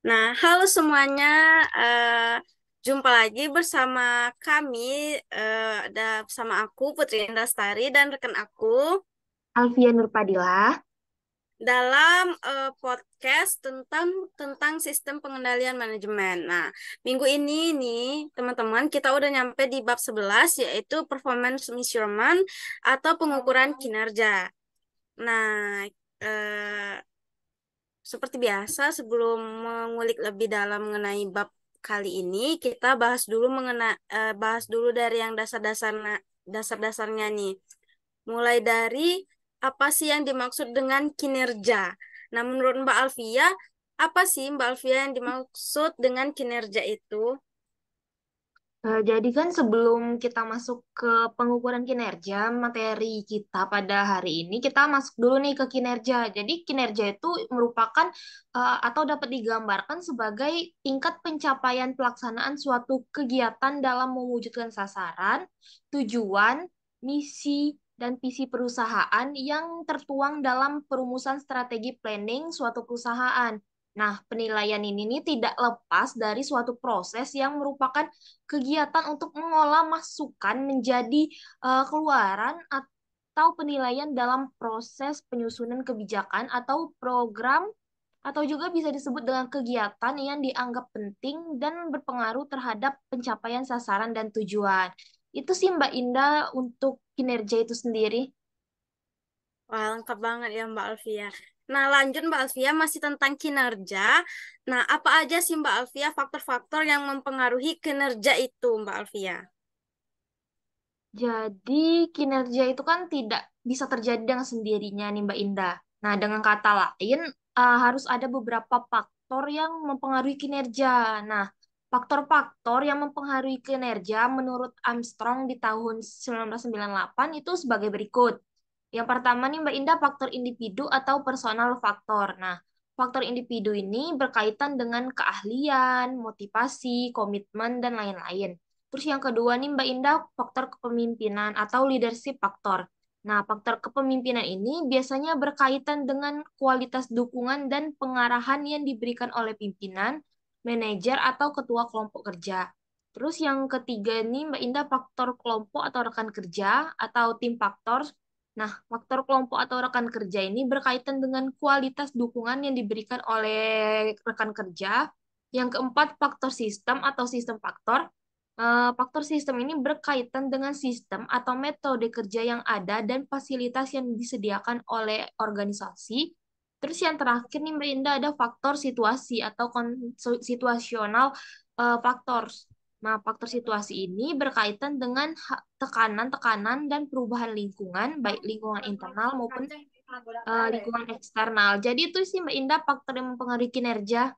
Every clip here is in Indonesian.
Nah, halo semuanya. eh, Jumpa lagi bersama kami. Ada bersama aku Putri Indastari dan rekan aku Alfian Nurpadilla. dalam podcast tentang tentang sistem pengendalian manajemen. Nah, minggu ini nih teman-teman kita udah nyampe di bab 11 yaitu performance measurement atau pengukuran kinerja. Nah, eh, seperti biasa, sebelum mengulik lebih dalam mengenai bab kali ini, kita bahas dulu dari yang dasar-dasarnya nih. Mulai dari apa sih yang dimaksud dengan kinerja? Nah, menurut Mbak Alfia, apa sih Mbak Alfia yang dimaksud dengan kinerja itu? Jadi kan sebelum kita masuk ke pengukuran kinerja, materi kita pada hari ini, kita masuk dulu nih ke kinerja. Jadi kinerja itu merupakan atau dapat digambarkan sebagai tingkat pencapaian pelaksanaan suatu kegiatan dalam mewujudkan sasaran, tujuan, misi, dan visi perusahaan yang tertuang dalam perumusan strategi planning suatu perusahaan. Nah, penilaian ini nih tidak lepas dari suatu proses yang merupakan kegiatan untuk mengolah masukan menjadi keluaran atau penilaian dalam proses penyusunan kebijakan atau program atau juga bisa disebut dengan kegiatan yang dianggap penting dan berpengaruh terhadap pencapaian sasaran dan tujuan. Itu sih Mbak Indah untuk kinerja itu sendiri. Wah, lengkap banget ya Mbak Alfia. Nah, lanjut Mbak Alfia masih tentang kinerja. Nah, apa aja sih Mbak Alfia faktor-faktor yang mempengaruhi kinerja itu Mbak Alfia? Jadi kinerja itu kan tidak bisa terjadi dengan sendirinya nih Mbak Indah. Nah, dengan kata lain harus ada beberapa faktor yang mempengaruhi kinerja. Nah, faktor-faktor yang mempengaruhi kinerja menurut Armstrong di tahun 1998 itu sebagai berikut. Yang pertama nih Mbak Indah, faktor individu atau personal faktor. Nah, faktor individu ini berkaitan dengan keahlian, motivasi, komitmen, dan lain-lain. Terus yang kedua nih Mbak Indah, faktor kepemimpinan atau leadership faktor. Nah, faktor kepemimpinan ini biasanya berkaitan dengan kualitas dukungan dan pengarahan yang diberikan oleh pimpinan, manajer, atau ketua kelompok kerja. Terus yang ketiga nih Mbak Indah, faktor kelompok atau rekan kerja atau tim faktor. Nah, faktor kelompok atau rekan kerja ini berkaitan dengan kualitas dukungan yang diberikan oleh rekan kerja. Yang keempat, faktor sistem atau sistem faktor. Faktor sistem ini berkaitan dengan sistem atau metode kerja yang ada dan fasilitas yang disediakan oleh organisasi. Terus yang terakhir nih Mbak Indah ada faktor situasi atau situasional faktor. Nah, faktor situasi ini berkaitan dengan tekanan-tekanan dan perubahan lingkungan, baik lingkungan internal maupun lingkungan eksternal. Jadi itu sih Mbak Indah faktor yang mempengaruhi kinerja.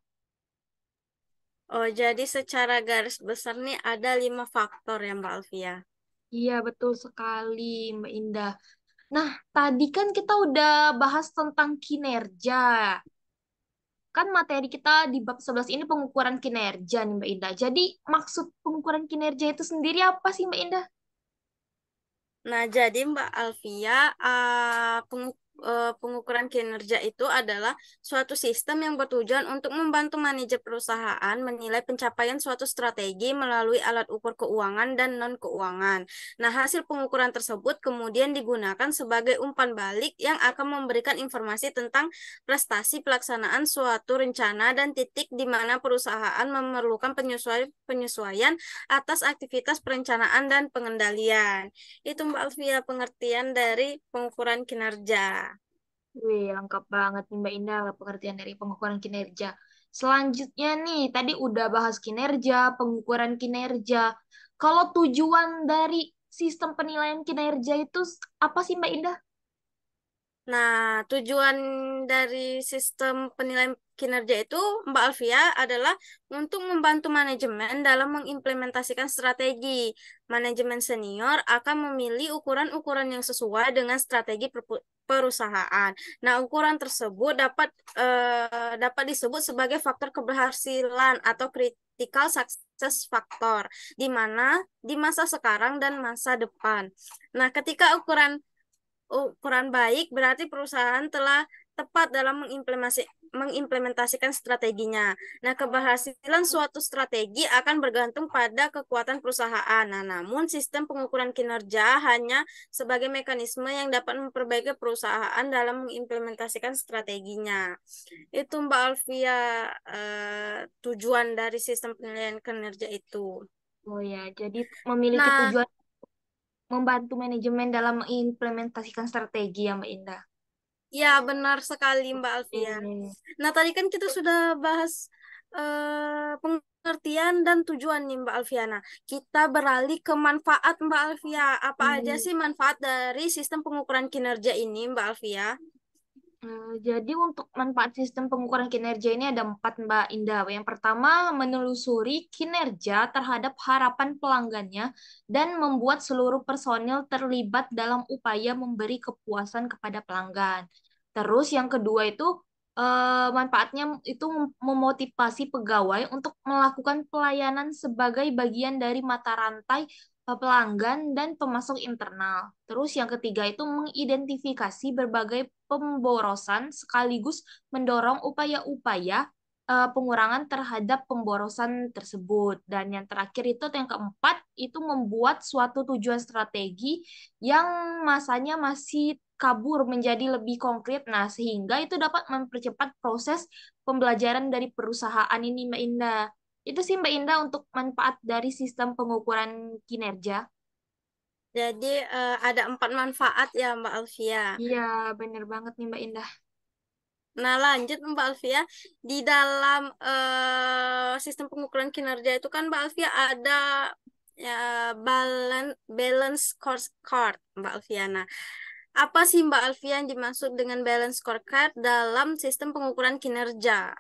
Oh, jadi secara garis besar nih ada 5 faktor ya Mbak Alfia. Iya, betul sekali Mbak Indah. Nah, tadi kan kita udah bahas tentang kinerja. Kan materi kita di bab 11 ini pengukuran kinerja nih Mbak Indah. Jadi maksud pengukuran kinerja itu sendiri apa sih Mbak Indah? Nah, jadi Mbak Alfia, pengukuran kinerja itu adalah suatu sistem yang bertujuan untuk membantu manajer perusahaan menilai pencapaian suatu strategi melalui alat ukur keuangan dan non-keuangan. Nah, hasil pengukuran tersebut kemudian digunakan sebagai umpan balik yang akan memberikan informasi tentang prestasi pelaksanaan suatu rencana dan titik di mana perusahaan memerlukan penyesuaian atas aktivitas perencanaan dan pengendalian. Itu Mbak Alfia pengertian dari pengukuran kinerja. Wih, lengkap banget nih Mbak Indah pengertian dari pengukuran kinerja. Selanjutnya nih, tadi udah bahas kinerja, pengukuran kinerja. Kalau tujuan dari sistem penilaian kinerja itu apa sih Mbak Indah? Nah, tujuan dari sistem penilaian kinerja itu, Mbak Alfia, adalah untuk membantu manajemen dalam mengimplementasikan strategi. Manajemen senior akan memilih ukuran-ukuran yang sesuai dengan strategi perusahaan. Nah, ukuran tersebut dapat disebut sebagai faktor keberhasilan atau critical success factor, di mana di masa sekarang dan masa depan. Nah, ketika ukuran baik berarti perusahaan telah tepat dalam mengimplementasikan strateginya. Nah, keberhasilan suatu strategi akan bergantung pada kekuatan perusahaan. Nah, namun sistem pengukuran kinerja hanya sebagai mekanisme yang dapat memperbaiki perusahaan dalam mengimplementasikan strateginya. Itu Mbak Alfia, tujuan dari sistem penilaian kinerja itu. Oh ya, jadi memiliki Nah, tujuan membantu manajemen dalam mengimplementasikan strategi ya Mbak Indah. ya benar sekali Mbak Alfia. Oke. Nah, tadi kan kita sudah bahas pengertian dan tujuan nih Mbak Alfiana. Kita beralih ke manfaat Mbak Alfia. Apa aja Hmm. sih manfaat dari sistem pengukuran kinerja ini Mbak Alfia? Jadi untuk manfaat sistem pengukuran kinerja ini ada empat Mbak Indah. Yang pertama, menelusuri kinerja terhadap harapan pelanggannya dan membuat seluruh personil terlibat dalam upaya memberi kepuasan kepada pelanggan. Terus yang kedua itu manfaatnya itu memotivasi pegawai untuk melakukan pelayanan sebagai bagian dari mata rantai pelanggan dan pemasok internal. Terus yang ketiga itu mengidentifikasi berbagai pemborosan sekaligus mendorong upaya-upaya pengurangan terhadap pemborosan tersebut. Dan yang terakhir itu yang keempat itu membuat suatu tujuan strategi yang masanya masih kabur menjadi lebih konkret. Nah, sehingga itu dapat mempercepat proses pembelajaran dari perusahaan ini, Mbak Indah. Itu sih Mbak Indah untuk manfaat dari sistem pengukuran kinerja. Jadi ada 4 manfaat ya Mbak Alfia. Iya, bener banget nih Mbak Indah. Nah, lanjut Mbak Alfia, di dalam sistem pengukuran kinerja itu kan Mbak Alfia ada ya, balance scorecard Mbak Alfia. Nah, apa sih Mbak Alfia yang dimaksud dengan balance scorecard dalam sistem pengukuran kinerja?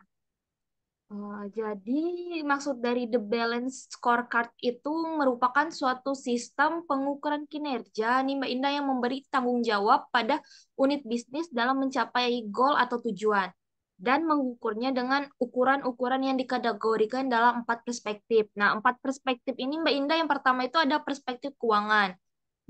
Jadi maksud dari The Balance Scorecard itu merupakan suatu sistem pengukuran kinerja nih Mbak Indah yang memberi tanggung jawab pada unit bisnis dalam mencapai goal atau tujuan dan mengukurnya dengan ukuran-ukuran yang dikategorikan dalam empat perspektif. Nah, empat perspektif ini Mbak Indah yang pertama itu ada perspektif keuangan.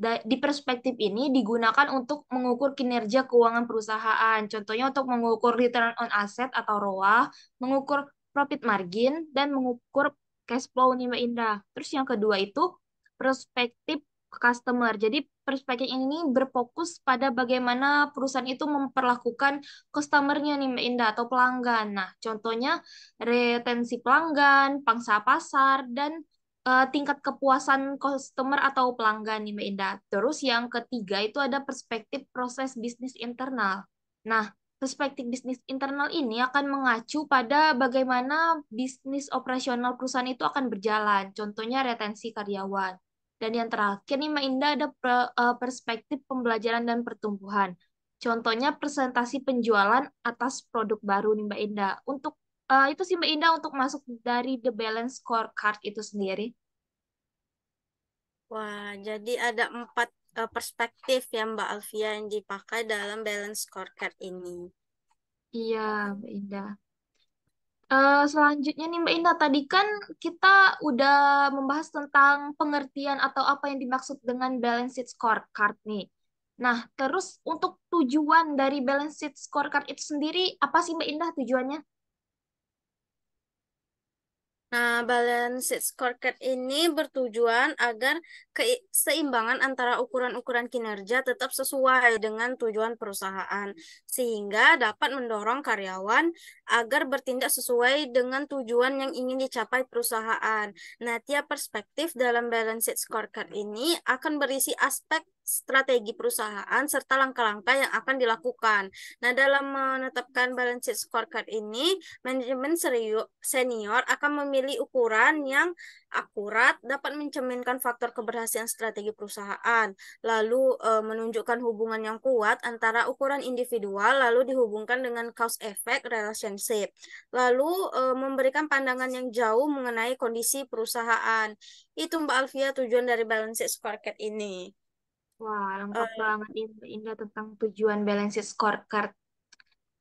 Di perspektif ini digunakan untuk mengukur kinerja keuangan perusahaan. Contohnya untuk mengukur return on asset atau ROA, mengukur profit margin, dan mengukur cash flow nih Mbak Indah. Terus yang kedua itu perspektif customer. Jadi perspektif ini berfokus pada bagaimana perusahaan itu memperlakukan customer-nya nih Mbak Indah atau pelanggan. Nah, contohnya retensi pelanggan, pangsa pasar, dan tingkat kepuasan customer atau pelanggan nih Mbak Indah. Terus yang ketiga itu ada perspektif proses bisnis internal. Nah, perspektif bisnis internal ini akan mengacu pada bagaimana bisnis operasional perusahaan itu akan berjalan. Contohnya retensi karyawan. Dan yang terakhir nih Mbak Indah ada perspektif pembelajaran dan pertumbuhan. Contohnya presentasi penjualan atas produk baru nih Mbak Indah. Untuk itu sih Mbak Indah untuk masuk dari The Balance Scorecard itu sendiri. Wah, jadi ada 4 perspektif ya Mbak Alfia yang dipakai dalam balance scorecard ini. Iya, Mbak Indah. Selanjutnya nih Mbak Indah, tadi kan kita udah membahas tentang pengertian atau apa yang dimaksud dengan balance sheet scorecard nih. Nah, terus untuk tujuan dari balance sheet scorecard itu sendiri, apa sih Mbak Indah tujuannya? Nah, balance sheet scorecard ini bertujuan agar keseimbangan antara ukuran-ukuran kinerja tetap sesuai dengan tujuan perusahaan, sehingga dapat mendorong karyawan agar bertindak sesuai dengan tujuan yang ingin dicapai perusahaan. Nah, tiap perspektif dalam balance sheet scorecard ini akan berisi aspek strategi perusahaan serta langkah-langkah yang akan dilakukan. Nah, dalam menetapkan balance sheet scorecard ini, manajemen senior akan memilih ukuran yang akurat, dapat mencerminkan faktor keberhasilan strategi perusahaan, lalu menunjukkan hubungan yang kuat antara ukuran individual, lalu dihubungkan dengan cause effect relationship, lalu memberikan pandangan yang jauh mengenai kondisi perusahaan. Itu Mbak Alfia tujuan dari balance sheet scorecard ini. Wah, lengkap Eh, banget nih Mbak Indah tentang tujuan balance sheet scorecard.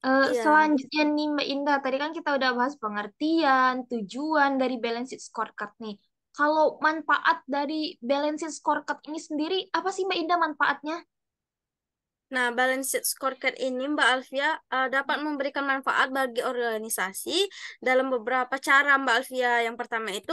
iya. Selanjutnya nih Mbak Indah, tadi kan kita udah bahas pengertian, tujuan dari balance sheet scorecard nih. Kalau manfaat dari balance sheet scorecard ini sendiri, apa sih Mbak Indah manfaatnya? Nah, balanced scorecard ini, Mbak Alfia, dapat memberikan manfaat bagi organisasi dalam beberapa cara, Mbak Alfia. Yang pertama itu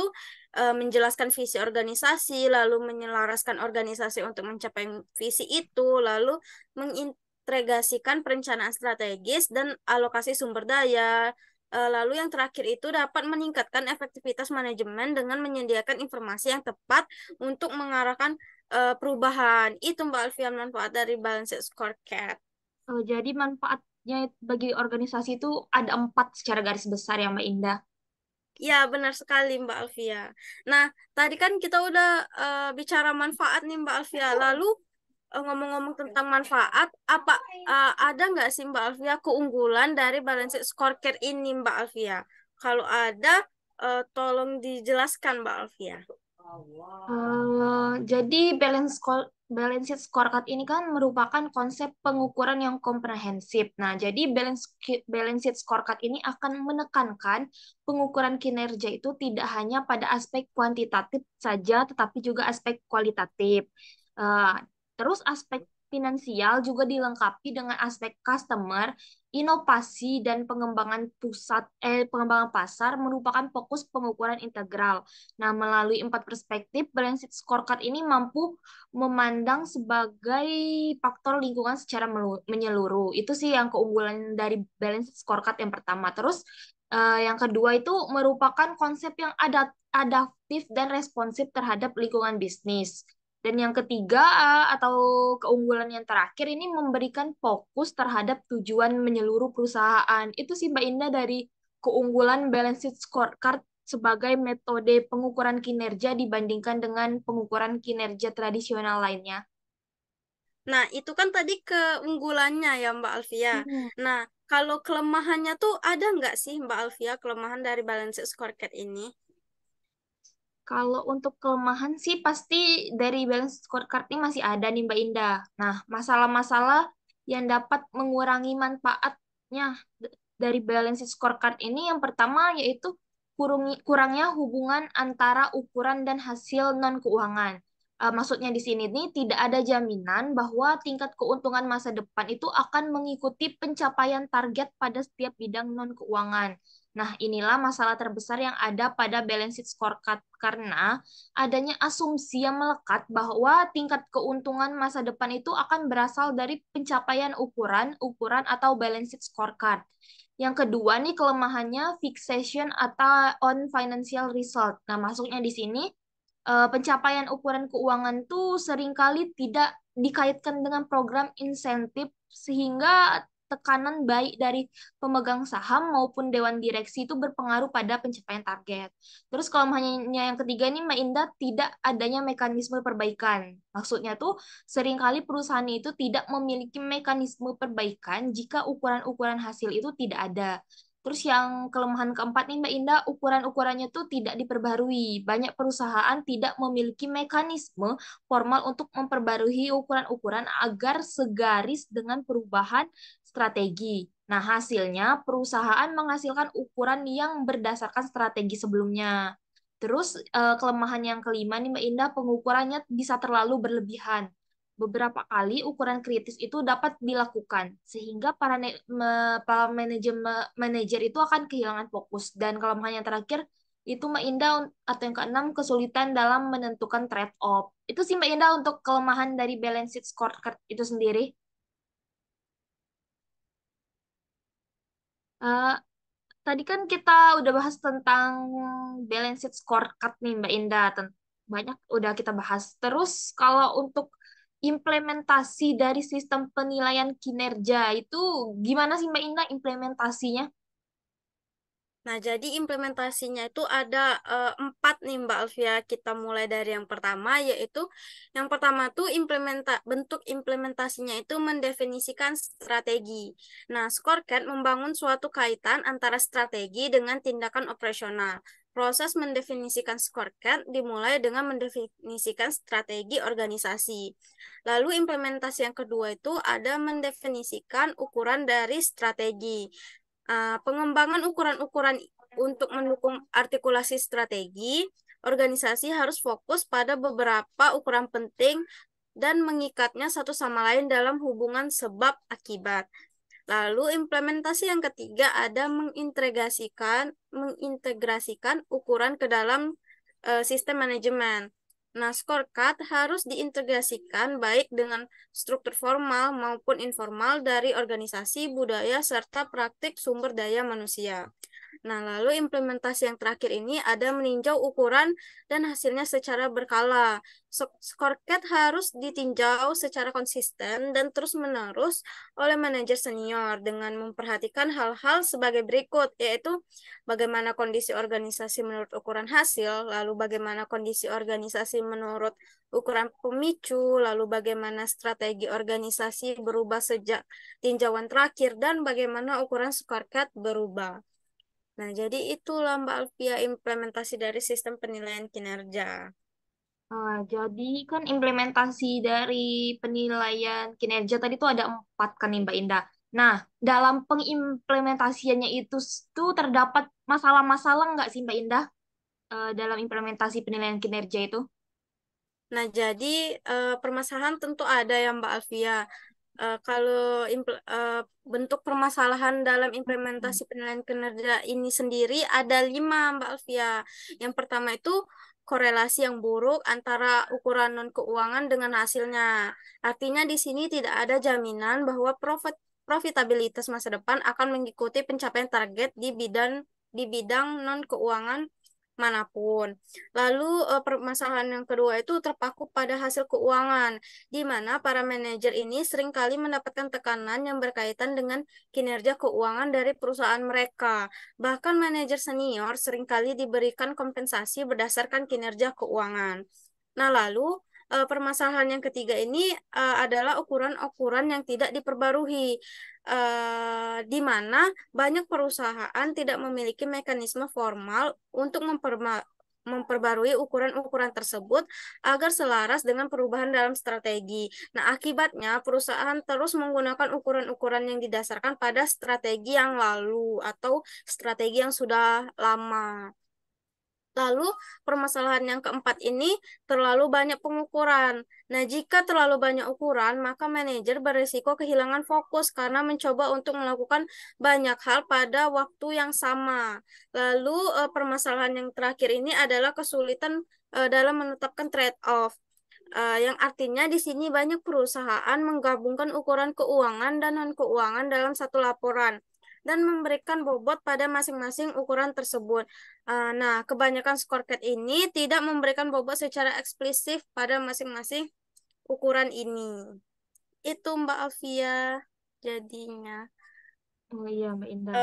menjelaskan visi organisasi, lalu menyelaraskan organisasi untuk mencapai visi itu, lalu mengintegrasikan perencanaan strategis dan alokasi sumber daya. Lalu yang terakhir itu dapat meningkatkan efektivitas manajemen dengan menyediakan informasi yang tepat untuk mengarahkan perubahan. Itu Mbak Alfian manfaat dari balanced scorecard. Jadi manfaatnya bagi organisasi itu ada 4 secara garis besar ya Mbak Indah. Ya, benar sekali Mbak Alfia. Nah, tadi kan kita udah bicara manfaat nih Mbak Alfia. Lalu ngomong-ngomong tentang manfaat, apa ada nggak sih Mbak Alfia keunggulan dari balanced scorecard ini Mbak Alfia? Kalau ada, tolong dijelaskan Mbak Alfia. Jadi balanced scorecard ini kan merupakan konsep pengukuran yang komprehensif. Nah, jadi balanced scorecard ini akan menekankan pengukuran kinerja itu tidak hanya pada aspek kuantitatif saja, tetapi juga aspek kualitatif. Eh, Terus aspek finansial juga dilengkapi dengan aspek customer, inovasi dan pengembangan pasar merupakan fokus pengukuran integral. Nah, melalui 4 perspektif, balanced scorecard ini mampu memandang sebagai faktor lingkungan secara menyeluruh. Itu sih yang keunggulan dari balanced scorecard yang pertama. Terus yang kedua itu merupakan konsep yang adaptif dan responsif terhadap lingkungan bisnis. Dan yang ketiga atau keunggulan yang terakhir ini memberikan fokus terhadap tujuan menyeluruh perusahaan. Itu sih Mbak Indah dari keunggulan balanced scorecard sebagai metode pengukuran kinerja dibandingkan dengan pengukuran kinerja tradisional lainnya. Nah, itu kan tadi keunggulannya ya Mbak Alfia. Hmm. Nah, kalau kelemahannya tuh ada nggak sih Mbak Alfia kelemahan dari balanced scorecard ini? Kalau untuk kelemahan sih pasti dari balance scorecard ini masih ada nih Mbak Indah. Nah, masalah-masalah yang dapat mengurangi manfaatnya dari balance scorecard ini yang pertama yaitu kurangnya hubungan antara ukuran dan hasil non keuangan. Maksudnya di sini nih tidak ada jaminan bahwa tingkat keuntungan masa depan itu akan mengikuti pencapaian target pada setiap bidang non keuangan. Nah, inilah masalah terbesar yang ada pada balanced scorecard karena adanya asumsi yang melekat bahwa tingkat keuntungan masa depan itu akan berasal dari pencapaian ukuran atau balanced scorecard. Yang kedua nih kelemahannya fixation atau on financial result. Nah, masuknya di sini pencapaian ukuran keuangan tuh seringkali tidak dikaitkan dengan program insentif sehingga tekanan baik dari pemegang saham maupun dewan direksi itu berpengaruh pada pencapaian target. Terus kalau hanya yang ketiga ini Mbak Indah tidak adanya mekanisme perbaikan. Maksudnya tuh seringkali perusahaan itu tidak memiliki mekanisme perbaikan jika ukuran-ukuran hasil itu tidak ada. Terus yang kelemahan keempat nih Mbak Indah, ukuran-ukurannya tuh tidak diperbarui. Banyak perusahaan tidak memiliki mekanisme formal untuk memperbarui ukuran-ukuran agar segaris dengan perubahan strategi. Nah, hasilnya perusahaan menghasilkan ukuran yang berdasarkan strategi sebelumnya. Terus kelemahan yang kelima nih Mbak Indah, pengukurannya bisa terlalu berlebihan. Beberapa kali ukuran kritis itu dapat dilakukan sehingga para manajer itu akan kehilangan fokus. Dan kelemahan yang terakhir itu Mbak Indah atau yang keenam kesulitan dalam menentukan trade-off. Itu sih Mbak Indah untuk kelemahan dari balanced scorecard itu sendiri. Eh, Tadi kan kita udah bahas tentang balanced scorecard nih Mbak Indah. Banyak udah kita bahas. Terus kalau untuk implementasi dari sistem penilaian kinerja itu gimana sih Mbak Indah implementasinya? Nah, jadi implementasinya itu ada empat nih Mbak Alfia. Kita mulai dari yang pertama, yaitu yang pertama tuh bentuk implementasinya itu mendefinisikan strategi. Nah, scorecard membangun suatu kaitan antara strategi dengan tindakan operasional. Proses mendefinisikan scorecard dimulai dengan mendefinisikan strategi organisasi. Lalu implementasi yang kedua itu ada mendefinisikan ukuran dari strategi. Pengembangan ukuran-ukuran untuk mendukung artikulasi strategi, organisasi harus fokus pada beberapa ukuran penting dan mengikatnya satu sama lain dalam hubungan sebab akibat. Lalu implementasi yang ketiga ada mengintegrasikan ukuran ke dalam sistem manajemen. Nah, scorecard harus diintegrasikan baik dengan struktur formal maupun informal dari organisasi, budaya, serta praktik sumber daya manusia. Nah, lalu implementasi yang terakhir ini ada meninjau ukuran dan hasilnya secara berkala. Scorecard harus ditinjau secara konsisten dan terus-menerus oleh manajer senior dengan memperhatikan hal-hal sebagai berikut, yaitu bagaimana kondisi organisasi menurut ukuran hasil, lalu bagaimana kondisi organisasi menurut ukuran pemicu, lalu bagaimana strategi organisasi berubah sejak tinjauan terakhir, dan bagaimana ukuran scorecard berubah. Nah, jadi itulah Mbak Alfia implementasi dari sistem penilaian kinerja. Jadi kan implementasi dari penilaian kinerja tadi tuh ada 4 kan nih Mbak Indah. Nah, dalam pengimplementasiannya itu tuh terdapat masalah-masalah nggak sih Mbak Indah dalam implementasi penilaian kinerja itu? Nah, jadi permasalahan tentu ada ya Mbak Alfia. Kalau bentuk permasalahan dalam implementasi penilaian kinerja ini sendiri ada 5 Mbak Alfia. Yang pertama itu korelasi yang buruk antara ukuran non keuangan dengan hasilnya. Artinya di sini tidak ada jaminan bahwa profitabilitas masa depan akan mengikuti pencapaian target di bidang non keuangan manapun. Lalu permasalahan yang kedua itu terpaku pada hasil keuangan, di mana para manajer ini seringkali mendapatkan tekanan yang berkaitan dengan kinerja keuangan dari perusahaan mereka. Bahkan manajer senior seringkali diberikan kompensasi berdasarkan kinerja keuangan. Nah, lalu permasalahan yang ketiga ini adalah ukuran-ukuran yang tidak diperbarui, di mana banyak perusahaan tidak memiliki mekanisme formal untuk memperbarui ukuran-ukuran tersebut agar selaras dengan perubahan dalam strategi. Nah, akibatnya perusahaan terus menggunakan ukuran-ukuran yang didasarkan pada strategi yang lalu atau strategi yang sudah lama. Lalu permasalahan yang keempat ini terlalu banyak pengukuran. Nah, jika terlalu banyak ukuran, maka manajer berisiko kehilangan fokus karena mencoba untuk melakukan banyak hal pada waktu yang sama. Lalu permasalahan yang terakhir ini adalah kesulitan dalam menetapkan trade-off. Yang artinya di sini banyak perusahaan menggabungkan ukuran keuangan dan non-keuangan dalam satu laporan dan memberikan bobot pada masing-masing ukuran tersebut. Nah, kebanyakan scorecard ini tidak memberikan bobot secara eksplisit pada masing-masing ukuran ini. Itu Mbak Alfia jadinya. Oh iya Mbak Indah.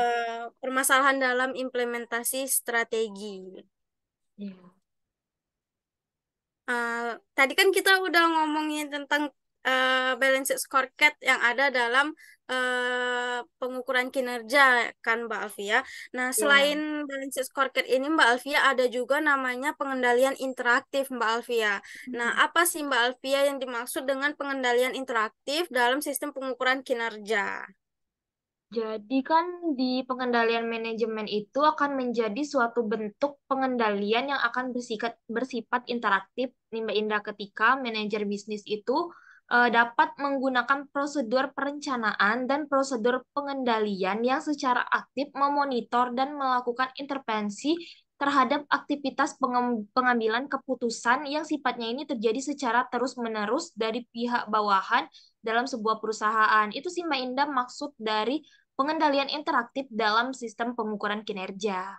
Permasalahan dalam implementasi strategi. Iya. Eh, Tadi kan kita udah ngomongin tentang balance scorecard yang ada dalam pengukuran kinerja kan Mbak Alfia. Nah, selain Iya. balance scorecard ini Mbak Alfia ada juga namanya pengendalian interaktif Mbak Alfia. Nah, Hmm. apa sih Mbak Alfia yang dimaksud dengan pengendalian interaktif dalam sistem pengukuran kinerja? Jadi kan di pengendalian manajemen itu akan menjadi suatu bentuk pengendalian yang akan bersifat interaktif nih Mbak Indra ketika manajer bisnis itu dapat menggunakan prosedur perencanaan dan prosedur pengendalian yang secara aktif memonitor dan melakukan intervensi terhadap aktivitas pengambilan keputusan yang sifatnya ini terjadi secara terus-menerus dari pihak bawahan dalam sebuah perusahaan. Itu sih Mbak Indah maksud dari pengendalian interaktif dalam sistem pengukuran kinerja.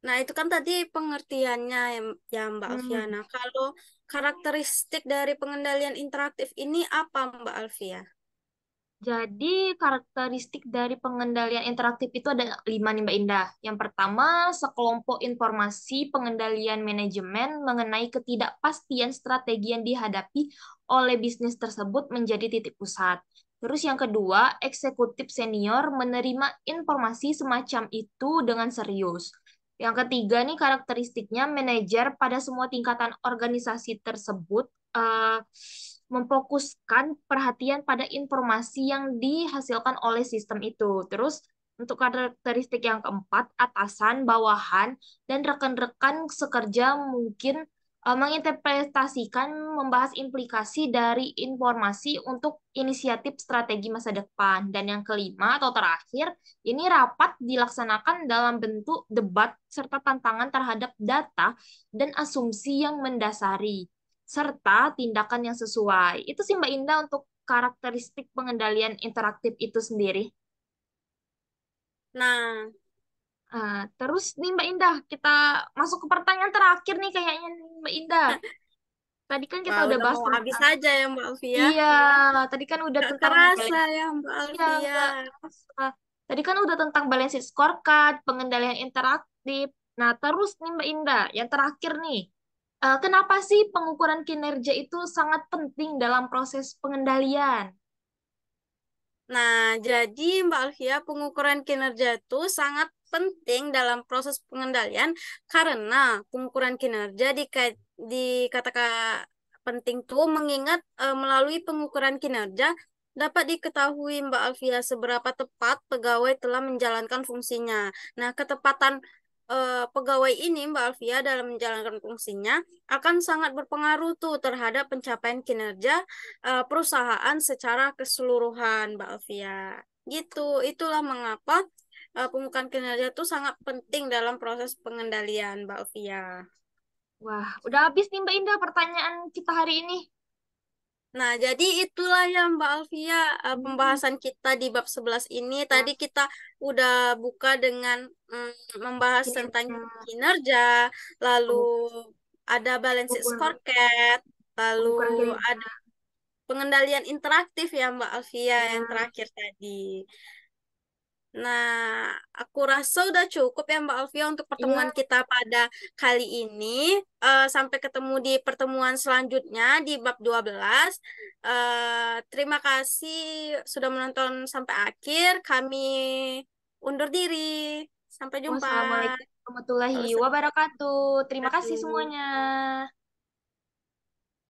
Nah, itu kan tadi pengertiannya ya Mbak Alfia. Hmm. Nah, kalau karakteristik dari pengendalian interaktif ini apa Mbak Alfia? Jadi karakteristik dari pengendalian interaktif itu ada 5 nih Mbak Indah. Yang pertama, sekelompok informasi pengendalian manajemen mengenai ketidakpastian strategi yang dihadapi oleh bisnis tersebut menjadi titik pusat. Terus yang kedua, eksekutif senior menerima informasi semacam itu dengan serius. Yang ketiga nih karakteristiknya manajer pada semua tingkatan organisasi tersebut eh, memfokuskan perhatian pada informasi yang dihasilkan oleh sistem itu. Terus untuk karakteristik yang keempat, atasan, bawahan, dan rekan-rekan sekerja mungkin menginterpretasikan, membahas implikasi dari informasi untuk inisiatif strategi masa depan. Dan yang kelima atau terakhir, ini rapat dilaksanakan dalam bentuk debat serta tantangan terhadap data dan asumsi yang mendasari, serta tindakan yang sesuai. Itu sih Mbak Indah untuk karakteristik pengendalian interaktif itu sendiri. Nah, Terus nih Mbak Indah, kita masuk ke pertanyaan terakhir nih kayaknya nih Mbak Indah. Tadi kan kita wah udah udah bahas mau habis tentang, aja ya Mbak Alfia. iya, tadi kan udah Gak tentang kerasa balance, ya Mbak iya Alfia. nggak kerasa. Tadi kan udah tentang balance scorecard, pengendalian interaktif. Nah, terus nih Mbak Indah, yang terakhir nih, kenapa sih pengukuran kinerja itu sangat penting dalam proses pengendalian? Nah, jadi Mbak Alfia, pengukuran kinerja itu sangat penting dalam proses pengendalian karena pengukuran kinerja dikatakan penting tuh mengingat melalui pengukuran kinerja dapat diketahui Mbak Alfia seberapa tepat pegawai telah menjalankan fungsinya. Nah, ketepatan pegawai ini Mbak Alfia dalam menjalankan fungsinya akan sangat berpengaruh tuh terhadap pencapaian kinerja perusahaan secara keseluruhan, Mbak Alfia. Gitu, itulah mengapa pengukuran kinerja itu sangat penting dalam proses pengendalian, Mbak Alfia. Wah, udah habis nih Mbak Indah pertanyaan kita hari ini. Nah, jadi itulah ya Mbak Alfia Hmm, pembahasan kita di bab 11 ini. ya, Tadi kita udah buka dengan membahas tentang kinerja, kinerja, lalu pengu- ada balance pengukuran, scorecard, lalu pengukuran kinerja. ada pengendalian interaktif ya Mbak Alfia yang Ya, terakhir tadi. Nah, aku rasa udah cukup ya Mbak Alfia untuk iya, pertemuan kita pada kali ini. Sampai ketemu di pertemuan selanjutnya di bab 12. Terima kasih sudah menonton sampai akhir. Kami undur diri. Sampai jumpa. wassalamualaikum warahmatullahi wabarakatuh. Terima kasih semuanya.